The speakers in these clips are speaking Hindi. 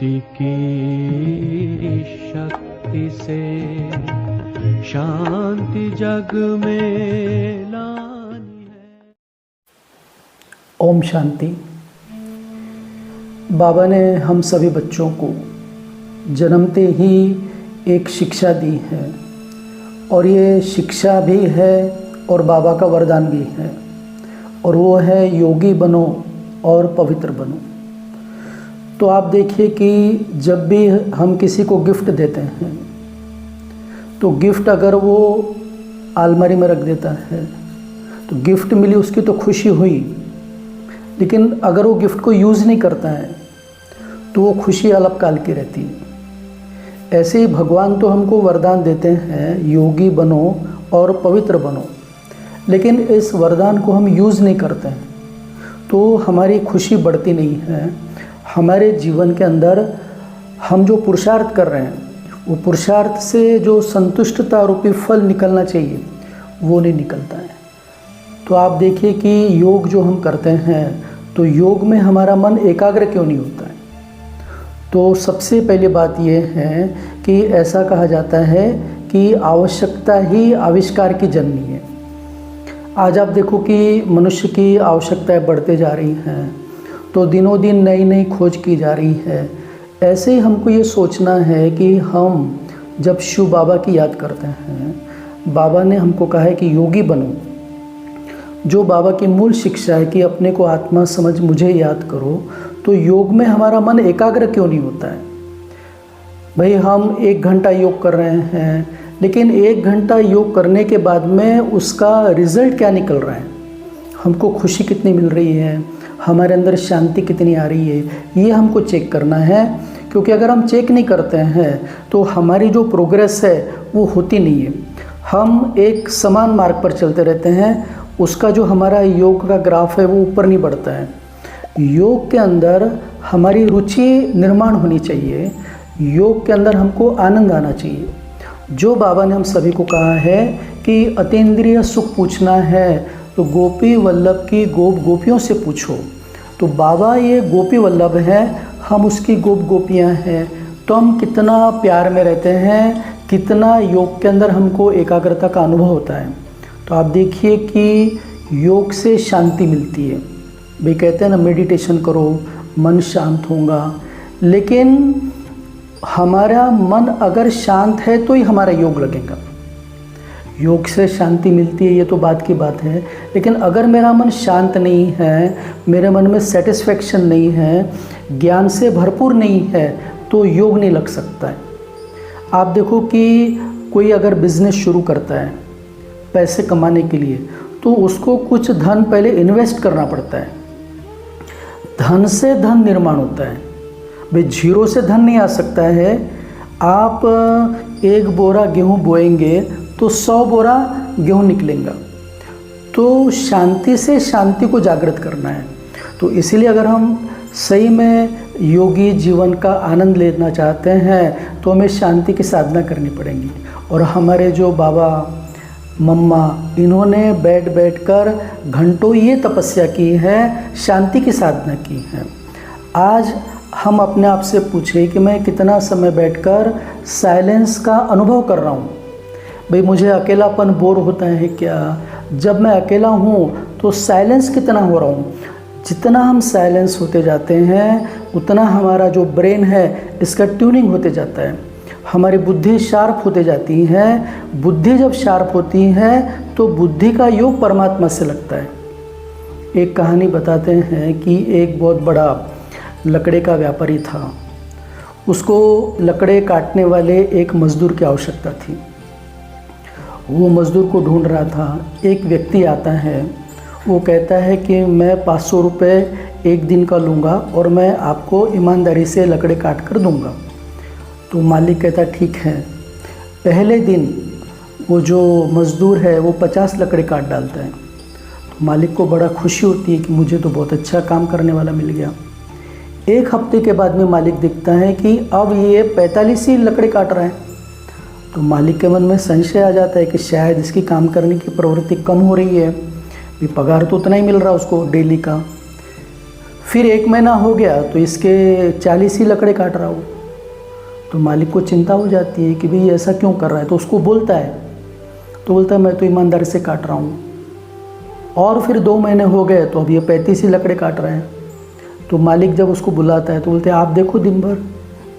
शांति की शक्ति से शांति जग में लानी है। ओम शांति। बाबा ने हम सभी बच्चों को जन्मते ही एक शिक्षा दी है और ये शिक्षा भी है और बाबा का वरदान भी है, और वो है योगी बनो और पवित्र बनो। तो आप देखिए कि जब भी हम किसी को गिफ्ट देते हैं तो गिफ्ट अगर वो अलमारी में रख देता है तो गिफ्ट मिली, उसकी तो खुशी हुई, लेकिन अगर वो गिफ्ट को यूज़ नहीं करता है तो वो खुशी अल्पकाल की रहती है। ऐसे ही भगवान तो हमको वरदान देते हैं योगी बनो और पवित्र बनो, लेकिन इस वरदान को हम यूज़ नहीं करते हैं तो हमारी खुशी बढ़ती नहीं है। हमारे जीवन के अंदर हम जो पुरुषार्थ कर रहे हैं वो पुरुषार्थ से जो संतुष्टता रूपी फल निकलना चाहिए वो नहीं निकलता है। तो आप देखिए कि योग जो हम करते हैं तो योग में हमारा मन एकाग्र क्यों नहीं होता है। तो सबसे पहली बात ये है कि ऐसा कहा जाता है कि आवश्यकता ही आविष्कार की जननी है। आज आप देखो कि मनुष्य की आवश्यकताएं बढ़ते जा रही हैं, तो दिनों दिन नई नई खोज की जा रही है। ऐसे ही हमको ये सोचना है कि हम जब शिव बाबा की याद करते हैं, बाबा ने हमको कहा है कि योगी बनो, जो बाबा की मूल शिक्षा है कि अपने को आत्मा समझ मुझे याद करो। तो योग में हमारा मन एकाग्र क्यों नहीं होता है। भाई हम 1 घंटा योग कर रहे हैं, लेकिन 1 घंटा योग करने के बाद में उसका रिज़ल्ट क्या निकल रहा है, हमको खुशी कितनी मिल रही है, हमारे अंदर शांति कितनी आ रही है, ये हमको चेक करना है। क्योंकि अगर हम चेक नहीं करते हैं तो हमारी जो प्रोग्रेस है वो होती नहीं है। हम एक समान मार्ग पर चलते रहते हैं, उसका जो हमारा योग का ग्राफ है वो ऊपर नहीं बढ़ता है। योग के अंदर हमारी रुचि निर्माण होनी चाहिए, योग के अंदर हमको आनंद आना चाहिए। जो बाबा ने हम सभी को कहा है कि अतीन्द्रिय सुख पूछना है तो गोपी वल्लभ की गोपियों से पूछो। तो बाबा ये गोपी वल्लभ है, हम उसकी गोपियाँ हैं। तो हम कितना प्यार में रहते हैं, कितना योग के अंदर हमको एकाग्रता का अनुभव होता है। तो आप देखिए कि योग से शांति मिलती है। भाई कहते हैं ना मेडिटेशन करो मन शांत होगा, लेकिन हमारा मन अगर शांत है तो ही हमारा योग लगेगा। योग से शांति मिलती है ये तो बात की बात है, लेकिन अगर मेरा मन शांत नहीं है, मेरे मन में सेटिस्फेक्शन नहीं है, ज्ञान से भरपूर नहीं है, तो योग नहीं लग सकता है। आप देखो कि कोई अगर बिज़नेस शुरू करता है पैसे कमाने के लिए, तो उसको कुछ धन पहले इन्वेस्ट करना पड़ता है। धन से धन निर्माण होता है। भाई जीरो से धन नहीं आ सकता है। आप 1 बोरा गेहूँ बोएंगे तो 100 बोरा गेहूँ निकलेगा। तो शांति से शांति को जागृत करना है। तो इसीलिए अगर हम सही में योगी जीवन का आनंद लेना चाहते हैं तो हमें शांति की साधना करनी पड़ेगी। और हमारे जो बाबा मम्मा, इन्होंने बैठ कर घंटों ये तपस्या की है, शांति की साधना की है। आज हम अपने आप से पूछे कि मैं कितना समय बैठकर साइलेंस का अनुभव कर रहा हूँ। भाई मुझे अकेलापन बोर होता है क्या? जब मैं अकेला हूँ तो साइलेंस कितना हो रहा हूँ? जितना हम साइलेंस होते जाते हैं उतना हमारा जो ब्रेन है इसका ट्यूनिंग होते जाता है, हमारी बुद्धि शार्प होते जाती है। बुद्धि जब शार्प होती है तो बुद्धि का योग परमात्मा से लगता है। एक कहानी बताते हैं कि एक बहुत बड़ा लकड़े का व्यापारी था। उसको लकड़े काटने वाले एक मज़दूर की आवश्यकता थी। वो मज़दूर को ढूंढ रहा था। एक व्यक्ति आता है, वो कहता है कि मैं 500 रुपये एक दिन का लूँगा और मैं आपको ईमानदारी से लकड़े काट कर दूँगा। तो मालिक कहता ठीक है। पहले दिन वो जो मज़दूर है वो 50 लकड़े काट डालता है। तो मालिक को बड़ा खुशी होती है कि मुझे तो बहुत अच्छा काम करने वाला मिल गया। 1 हफ्ते के बाद में मालिक देखता है कि अब ये 45 ही लकड़े काट रहा है। तो मालिक के मन में संशय आ जाता है कि शायद इसकी काम करने की प्रवृत्ति कम हो रही है, भी पगार तो उतना ही मिल रहा उसको डेली का। फिर 1 महीना हो गया तो इसके 40 ही लकड़े काट रहा हूँ। तो मालिक को चिंता हो जाती है कि भाई ऐसा क्यों कर रहा है, तो उसको बोलता है, तो बोलता है मैं तो ईमानदारी से काट रहा हूँ। और फिर 2 महीने हो गए तो अब ये 35 ही लकड़े काट रहे हैं। तो मालिक जब उसको बुलाता है तो बोलते हैं आप देखो दिन भर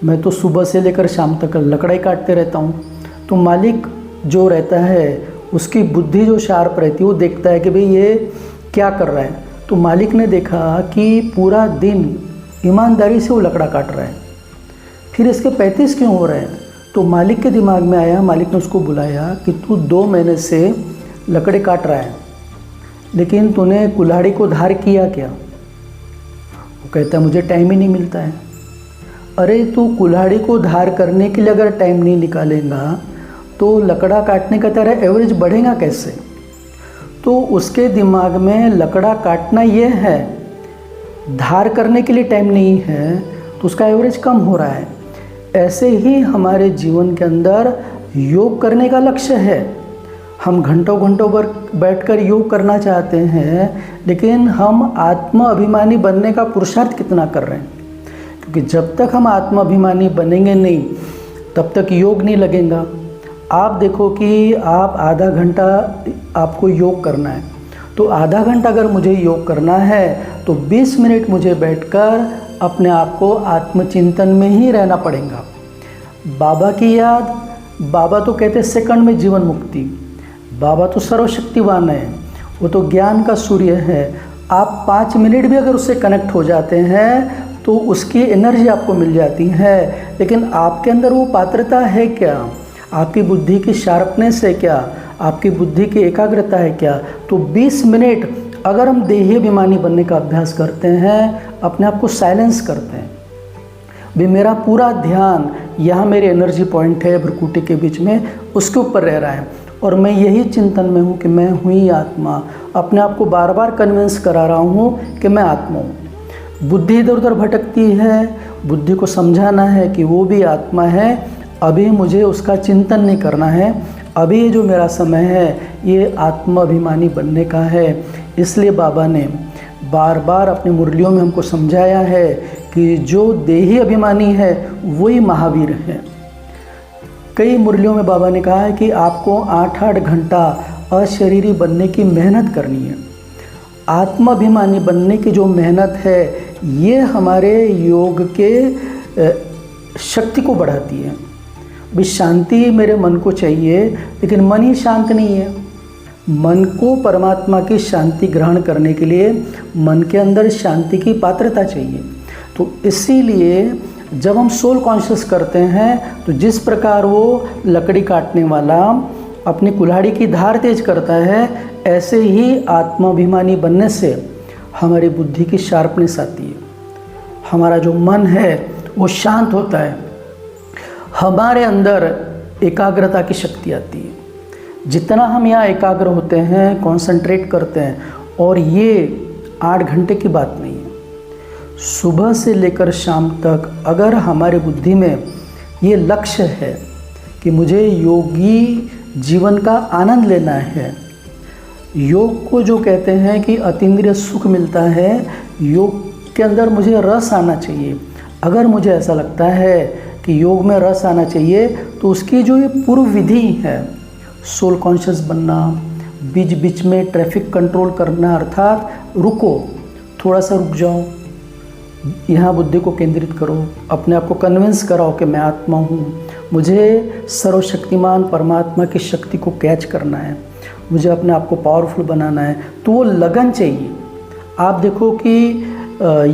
मैं तो सुबह से लेकर शाम तक लकड़ा ही काटते रहता हूँ। तो मालिक जो रहता है उसकी बुद्धि जो शार्प रहती है वो देखता है कि भाई ये क्या कर रहा है। तो मालिक ने देखा कि पूरा दिन ईमानदारी से वो लकड़ा काट रहा है, फिर इसके 35 क्यों हो रहे हैं। तो मालिक के दिमाग में आया, मालिक ने उसको बुलाया कि तू 2 महीने से लकड़े काट रहा है, लेकिन तूने कुल्हाड़ी को धार किया क्या। वो कहता है मुझे टाइम ही नहीं मिलता है। अरे तू कुल्हाड़ी को धार करने के लिए अगर टाइम नहीं निकालेगा तो लकड़ा काटने का तेरा एवरेज बढ़ेगा कैसे। तो उसके दिमाग में लकड़ा काटना ये है, धार करने के लिए टाइम नहीं है, तो उसका एवरेज कम हो रहा है। ऐसे ही हमारे जीवन के अंदर योग करने का लक्ष्य है। हम घंटों घंटों पर बैठकर योग करना चाहते हैं, लेकिन हम आत्म अभिमानी बनने का पुरुषार्थ कितना कर रहे हैं। क्योंकि जब तक हम आत्म अभिमानी बनेंगे नहीं तब तक योग नहीं लगेगा। आप देखो कि आप आधा घंटा आपको योग करना है, तो आधा घंटा अगर मुझे योग करना है तो 20 मिनट मुझे बैठकर अपने आप को आत्मचिंतन में ही रहना पड़ेगा। बाबा की याद, बाबा तो कहते सेकंड में जीवन मुक्ति। बाबा तो सर्वशक्तिवान है, वो तो ज्ञान का सूर्य है। आप 5 मिनट भी अगर उससे कनेक्ट हो जाते हैं तो उसकी एनर्जी आपको मिल जाती है। लेकिन आपके अंदर वो पात्रता है क्या, आपकी बुद्धि की शार्पनेस है क्या, आपकी बुद्धि की एकाग्रता है क्या। तो 20 मिनट अगर हम देही अभिमानी बनने का अभ्यास करते हैं, अपने आप को साइलेंस करते हैं, भी मेरा पूरा ध्यान यहाँ मेरे एनर्जी पॉइंट है भ्रुकुटी के बीच में, उसके ऊपर रह रहा है और मैं यही चिंतन में हूँ कि मैं हूँ ही आत्मा। अपने आप को बार बार कन्विंस करा रहा हूँ कि मैं आत्मा हूँ। बुद्धि इधर उधर भटकती है, बुद्धि को समझाना है कि वो भी आत्मा है। अभी मुझे उसका चिंतन नहीं करना है, अभी जो मेरा समय है ये आत्म अभिमानी बनने का है। इसलिए बाबा ने बार बार अपनी मुरलियों में हमको समझाया है कि जो देही अभिमानी है वही महावीर है। कई मुरलियों में बाबा ने कहा है कि आपको 8-8 घंटा अशरीरी बनने की मेहनत करनी है। आत्माभिमानी बनने की जो मेहनत है ये हमारे योग के शक्ति को बढ़ाती है। भी शांति मेरे मन को चाहिए, लेकिन मन ही शांत नहीं है। मन को परमात्मा की शांति ग्रहण करने के लिए मन के अंदर शांति की पात्रता चाहिए। तो इसीलिए जब हम सोल कॉन्शियस करते हैं तो जिस प्रकार वो लकड़ी काटने वाला अपनी कुल्हाड़ी की धार तेज करता है, ऐसे ही आत्माभिमानी बनने से हमारी बुद्धि की शार्पनेस आती है, हमारा जो मन है वो शांत होता है, हमारे अंदर एकाग्रता की शक्ति आती है। जितना हम यहाँ एकाग्र होते हैं, कंसंट्रेट करते हैं, और ये 8 घंटे की बात नहीं है, सुबह से लेकर शाम तक अगर हमारे बुद्धि में ये लक्ष्य है कि मुझे योगी जीवन का आनंद लेना है, योग को जो कहते हैं कि अतीन्द्रिय सुख मिलता है, योग के अंदर मुझे रस आना चाहिए। अगर मुझे ऐसा लगता है कि योग में रस आना चाहिए तो उसकी जो ये पूर्व विधि है, सोल कॉन्शियस बनना, बीच बीच में ट्रैफिक कंट्रोल करना, अर्थात रुको, थोड़ा सा रुक जाओ, यहाँ बुद्धि को केंद्रित करो, अपने आप को कन्विंस कराओ कि मैं आत्मा हूँ, मुझे सर्वशक्तिमान परमात्मा की शक्ति को कैच करना है, मुझे अपने आप को पावरफुल बनाना है। तो वो लगन चाहिए। आप देखो कि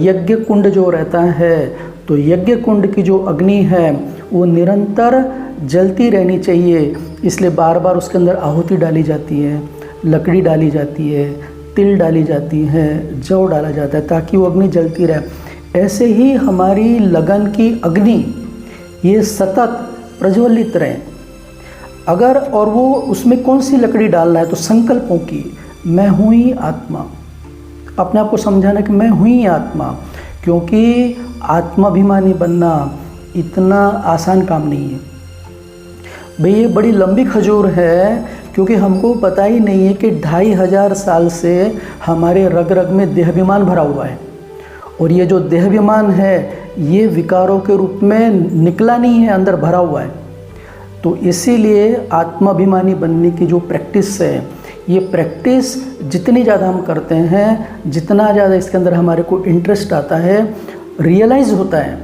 यज्ञ कुंड जो रहता है, तो यज्ञ कुंड की जो अग्नि है वो निरंतर जलती रहनी चाहिए। इसलिए बार बार उसके अंदर आहुति डाली जाती है, लकड़ी डाली जाती है, तिल डाली जाती है, जौ डाला जाता है, ताकि वो अग्नि जलती रहे। ऐसे ही हमारी लगन की अग्नि ये सतत प्रज्वलित रहे। अगर और वो उसमें कौन सी लकड़ी डालना है, तो संकल्पों की। मैं हूँ ही आत्मा, अपने आप को समझाना कि मैं हूँ ही आत्मा, क्योंकि आत्माभिमानी बनना इतना आसान काम नहीं है भाई। ये बड़ी लंबी खजूर है, क्योंकि हमको पता ही नहीं है कि 2500 साल से हमारे रग रग में देहाभिमान भरा हुआ है, और ये जो देहाभिमान है ये विकारों के रूप में निकला नहीं है, अंदर भरा हुआ है। तो इसीलिए आत्माभिमानी बनने की जो प्रैक्टिस है, ये प्रैक्टिस जितनी ज़्यादा हम करते हैं, जितना ज़्यादा इसके अंदर हमारे को इंटरेस्ट आता है, रियलाइज़ होता है।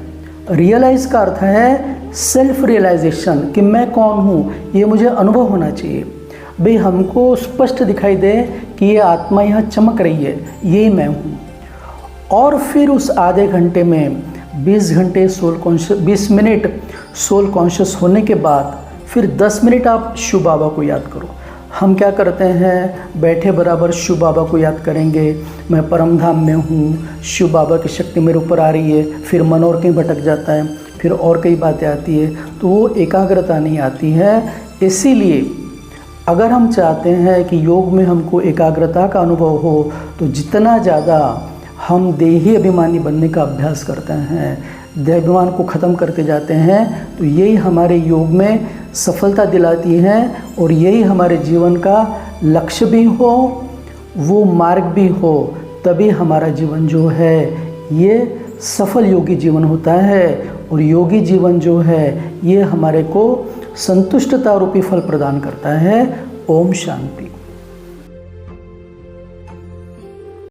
रियलाइज़ का अर्थ है सेल्फ रियलाइजेशन, कि मैं कौन हूँ, ये मुझे अनुभव होना चाहिए। भाई हमको स्पष्ट दिखाई दे कि ये आत्मा यहाँ चमक रही है, यही मैं हूँ। और फिर उस आधे घंटे में 20 मिनट सोल कॉन्शियस होने के बाद फिर 10 मिनट आप शिव बाबा को याद करो। हम क्या करते हैं, बैठे बराबर शिव बाबा को याद करेंगे, मैं परम धाम में हूँ, शिव बाबा की शक्ति मेरे ऊपर आ रही है, फिर मन और कहीं भटक जाता है, फिर और कई बातें आती है, तो वो एकाग्रता नहीं आती है। इसीलिए अगर हम चाहते हैं कि योग में हमको एकाग्रता का अनुभव हो, तो जितना ज़्यादा हम देही अभिमानी बनने का अभ्यास करते हैं, देहाभिमान को ख़त्म करते जाते हैं, तो यही हमारे योग में सफलता दिलाती है और यही हमारे जीवन का लक्ष्य भी हो, वो मार्ग भी हो। तभी हमारा जीवन जो है ये सफल योगी जीवन होता है। और योगी जीवन जो है ये हमारे को संतुष्टता रूपी फल प्रदान करता है। ओम शांति।